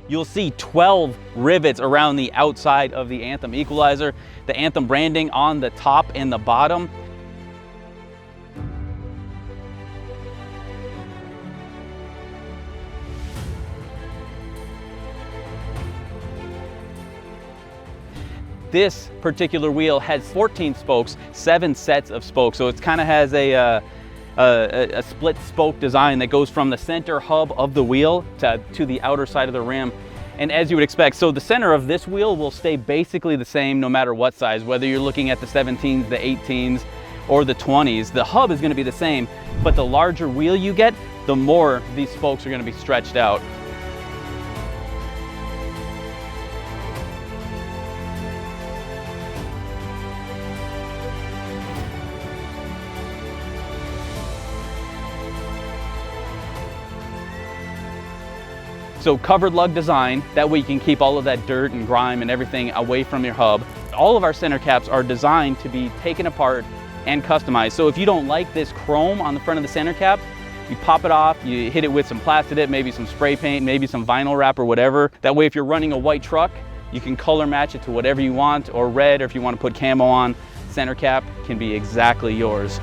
You'll see 12 rivets around the outside of the Anthem Equalizer, the Anthem branding on the top and the bottom. This particular wheel has 14 spokes, 7 sets of spokes. So it kind of has a split spoke design that goes from the center hub of the wheel to the outer side of the rim. And as you would expect, so the center of this wheel will stay basically the same no matter what size, whether you're looking at the 17s, the 18s, or the 20s. The hub is going to be the same, but the larger wheel you get, the more these spokes are going to be stretched out. So covered lug design, that way you can keep all of that dirt and grime and everything away from your hub. All of our center caps are designed to be taken apart and customized. So if you don't like this chrome on the front of the center cap, you pop it off, you hit it with some Plastidip, maybe some spray paint, maybe some vinyl wrap or whatever. That way if you're running a white truck, you can color match it to whatever you want, or red, or if you want to put camo on, center cap can be exactly yours.